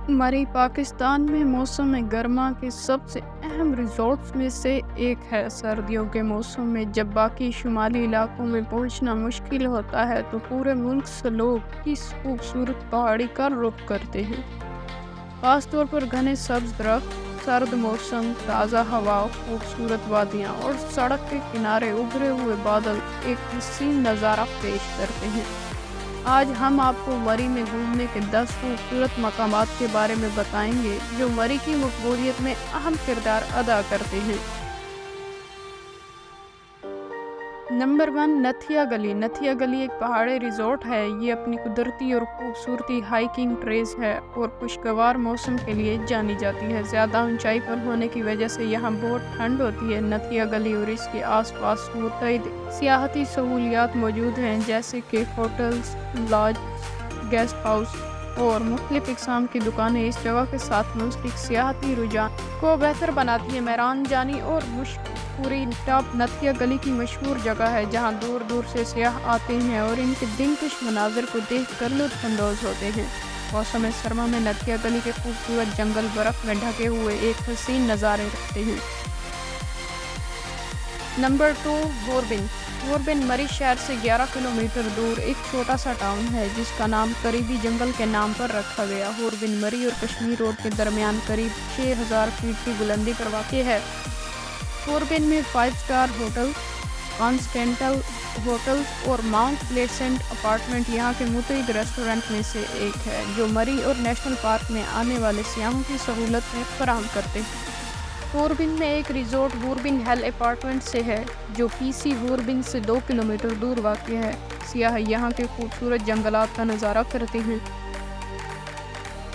मरी पाकिस्तान में मौसम गर्मा के सबसे अहम रिजॉर्ट्स में से एक है। सर्दियों के मौसम में जब बाकी शुमाली इलाकों में पहुंचना मुश्किल होता है तो पूरे मुल्क से लोग इस खूबसूरत पहाड़ी का रुख करते हैं। खास तौर पर घने सब्ज दरख्त, सर्द मौसम, ताज़ा हवा, खूबसूरत वादियाँ और सड़क के किनारे उभरे हुए बादल एक हसीन नज़ारा पेश करते हैं। आज हम आपको मरी में घूमने के 10 खूबसूरत मकामात के बारे में बताएंगे जो मरी की मकबूलियत में अहम किरदार अदा करते हैं। नंबर 1, नथिया गली। नथिया गली एक पहाड़ी रिजॉर्ट है। ये अपनी कुदरती और खूबसूरती, हाइकिंग ट्रेस है और खुशगवार मौसम के लिए जानी जाती है। ज़्यादा ऊंचाई पर होने की वजह से यहाँ बहुत ठंड होती है। नथिया गली और इसके आसपास मुतअद्दिद सियाहती सहूलियात मौजूद हैं, जैसे कि होटल्स, लॉज, गेस्ट हाउस और मुख्तलिफ इक़साम की दुकानें इस जगह के साथ मुंसलिक सियाहती रुझान को बेहतर बनाती है। मेहरान जानी और पूरी टॉप नथिया गली की मशहूर जगह है जहां दूर दूर से सियाह आते हैं और इनके दिलकश मनाज़र को देख कर लुत्फ़अंदोज़ होते हैं। मौसम सरमा में नथिया गली के खूबसूरत जंगल बर्फ़ में ढके हुए एक हसीन नज़ारे रखते हैं। नंबर 2, हॉर्बिन। हॉर्बिन मरी शहर से 11 किलोमीटर दूर एक छोटा सा टाउन है जिसका नाम करीबी जंगल के नाम पर रखा गया। हॉर्बिन मरी और कश्मीर रोड के दरमियान करीब 6000 फीट की बुलंदी पर वाक़ है। हॉर्बिन में 5 स्टार होटल, कॉन्टिनेंटल होटल्स और माउंट प्लेसेंट अपार्टमेंट यहाँ के मुतअद्दिद रेस्टोरेंट में से एक है जो मरी और नेशनल पार्क में आने वाले सियाहों की सहूलत में फराहम करते हैं। हॉर्बिन में एक रिजॉर्ट हॉर्बिन हिल अपार्टमेंट से है जो पीसी हॉर्बिन से 2 किलोमीटर दूर वाक़ है। सियाह यहाँ के खूबसूरत जंगलात का नज़ारा करते हैं।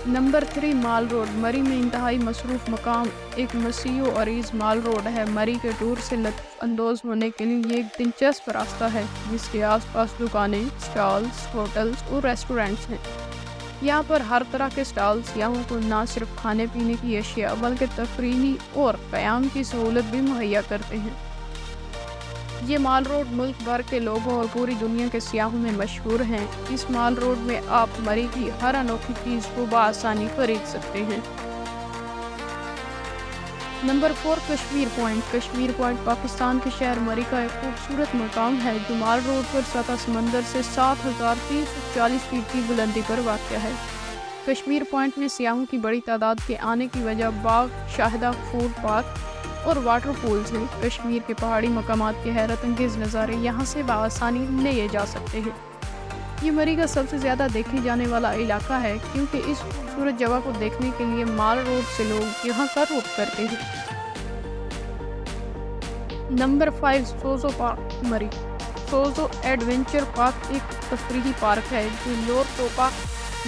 नंबर 3, माल रोड। मरी में इंतहाई मसरूफ़ मकाम एक मसीह और अरीज़ माल रोड है। मरी के टूर से लुत्फ़अंदोज़ होने के लिए ये एक दिलचस्प रास्ता है जिसके आसपास दुकानें, स्टॉल्स, होटल्स और रेस्टोरेंट्स हैं। यहाँ पर हर तरह के स्टॉल्स सियाहों को न सिर्फ खाने पीने की अशिया बल्कि तफरीही और क़याम की सहूलत भी मुहैया करते हैं। ये माल रोड मुल्क भर के लोगों और पूरी दुनिया के सियाहों में मशहूर हैं। इस माल रोड में आप मरी की हर अनोखी चीज़ को बआसानी खरीद सकते हैं। Number 4, Kashmir point. Kashmir point Pakistan के शहर मरी का एक खूबसूरत मकाम है जो माल रोड पर सतह समंदर से 7340 फीट की बुलंदी पर वाक़ है। कश्मीर पॉइंट में सियाहों की बड़ी तादाद के आने की वजह बाग, शाहिदा फूड पार्क और वाटर पूल्स हैं। कश्मीर के पहाड़ी मकामात के हैरत अंगेज़ नज़ारे यहाँ से बआसानी लिए जा सकते हैं। ये मरी का सबसे ज़्यादा देखे जाने वाला इलाका है क्योंकि इस खूबसूरत जगह को देखने के लिए माल रोड से लोग यहाँ का रुख करते हैं। नंबर 5, सोजो पार्क मरी। सोजो एडवेंचर पार्क एक तफरीही पार्क है जो लोर टोपा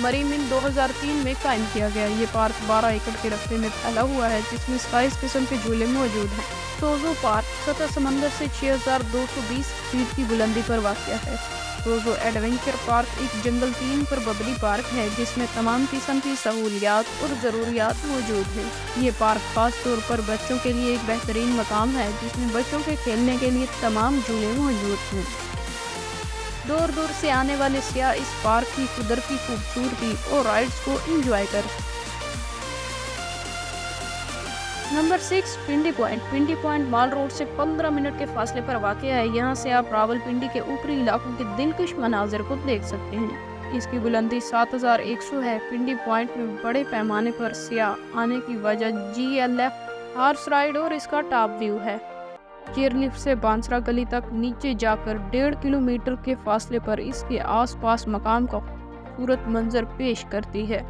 मरी में 2003 में कायम किया गया। ये पार्क 12 एकड़ के रकबे में फैला हुआ है जिसमें 27 किस्म के झूले मौजूद हैं। सोजो पार्क सतह समंदर से 6220 फीट की बुलंदी पर वाक़ है। सोजो एडवेंचर पार्क एक जंगल 3 पर बबली पार्क है जिसमें तमाम किस्म की सहूलियात और ज़रूरियात मौजूद हैं। ये पार्क खास तौर पर बच्चों के लिए एक बेहतरीन मकाम है जिसमें बच्चों के खेलने के लिए तमाम झूले मौजूद हैं। दूर दूर से आने वाले सियाह इस पार्क की कुदरती खूबसूरती और राइड्स को एंजॉय कर। नंबर 6, पिंडी पॉइंट। पिंडी पॉइंट माल रोड से 15 मिनट के फासले पर वाक़ है। यहाँ से आप रावलपिंडी के ऊपरी इलाकों के दिलकश मनाज़र को देख सकते हैं। इसकी बुलंदी 7100 है। पिंडी पॉइंट में बड़े पैमाने पर सियाह आने की वजह GLF हॉर्स राइड और इसका टॉप व्यू है। चेयरलिफ्ट से बांसरा गली तक नीचे जाकर 1.5 किलोमीटर के फासले पर इसके आसपास मकाम का खूबसूरत मंजर पेश करती है।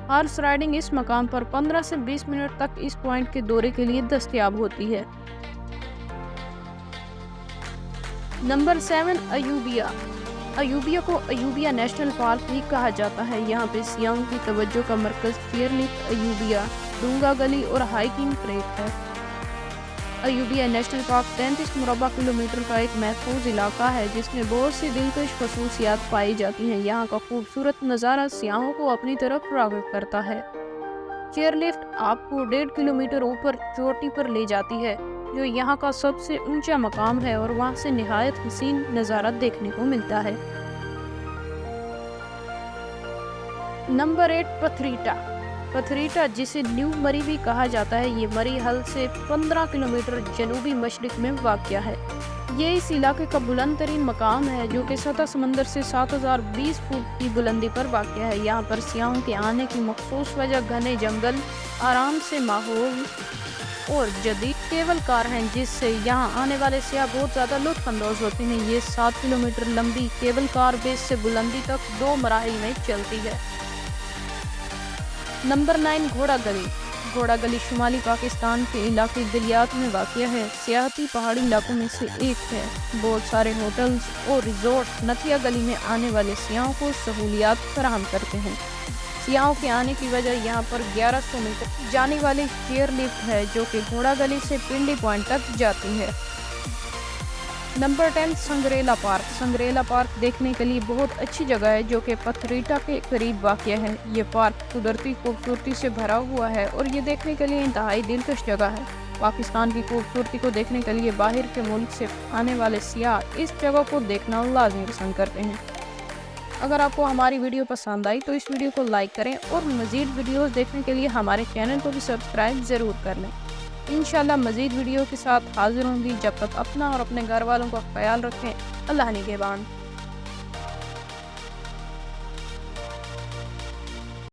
हॉर्स राइडिंग इस मकाम पर 15 से 20 मिनट तक इस पॉइंट के दौरे के लिए दस्तयाब होती है। नंबर 7, अयूबिया। अयूबिया को अयूबिया नेशनल पार्क भी कहा जाता है। यहाँ पे सियाहों की तवज्जो का मरकज़ चेयरलिफ्ट अयूबिया, डूंगा गली और हाइकिंग ट्रैक है। अयूबिया नेशनल पार्क 33 मुरबा किलोमीटर का एक महफूज इलाका है जिसमें बहुत सी दिलकश खसूसियात पाई जाती हैं। यहाँ का खूबसूरत नज़ारा सियाहों को अपनी तरफ राग़िब करता है। चेयरलिफ्ट आपको 1.5 किलोमीटर ऊपर चोटी पर ले जाती है जो यहाँ का सबसे ऊंचा मकाम है और वहाँ से निहायत हसीन नज़ारा देखने को मिलता है। नंबर 8 पथरीटा। पथरीटा जिसे न्यू मरी भी कहा जाता है, ये मरी हल से 15 किलोमीटर जनूबी मशरिक में वाक़या है। ये इस इलाके का बुलंद तरीन मकाम है जो कि सतह समंदर से 7020 फुट की बुलंदी पर वाक़या है। यहाँ पर सियाहों के आने की मखसूस वजह घने जंगल, आराम से माहौल और जदीद केबल कार हैं, जिससे यहाँ आने वाले सियाह बहुत ज़्यादा लुत्फ़ अंदोज़ होते हैं। ये 7 किलोमीटर लंबी केबल कार बेस से बुलंदी तक 2 मराहिल में चलती है। नंबर 9 घोड़ा गली। घोड़ा गली शुमाली पाकिस्तान के इलाके गलियात में वाक़या है। सियाहती पहाड़ी इलाकों में से एक है। बहुत सारे होटल्स और रिजॉर्ट नथिया गली में आने वाले सियाहों को सहूलियात फराहम करते हैं। सियाहों के आने की वजह यहाँ पर 1100 मीटर जाने वाली चेयर लिफ्ट है जो कि घोड़ा गली से पिंडी पॉइंट तक जाती है। Number 10 Shangrila park. Shangrila park देखने के लिए बहुत अच्छी जगह है जो कि पथरीटा के करीब वाक़या है। ये पार्क कुदरती खूबसूरती से भरा हुआ है और ये देखने के लिए इंतहाई दिलकश जगह है। पाकिस्तान की खूबसूरती को देखने के लिए बाहर के मुल्क से आने वाले सियाह इस जगह को देखना लाजमी पसंद करते हैं। अगर आपको हमारी वीडियो पसंद आई तो इस वीडियो को लाइक करें और मज़ीद वीडियोस देखने के लिए हमारे चैनल को भी सब्सक्राइब ज़रूर कर लें। इंशाल्लाह मज़ीद वीडियो के साथ हाजिर होंगी। जब तक अपना और अपने घर वालों का ख्याल रखें। अल्लाह निगहबान।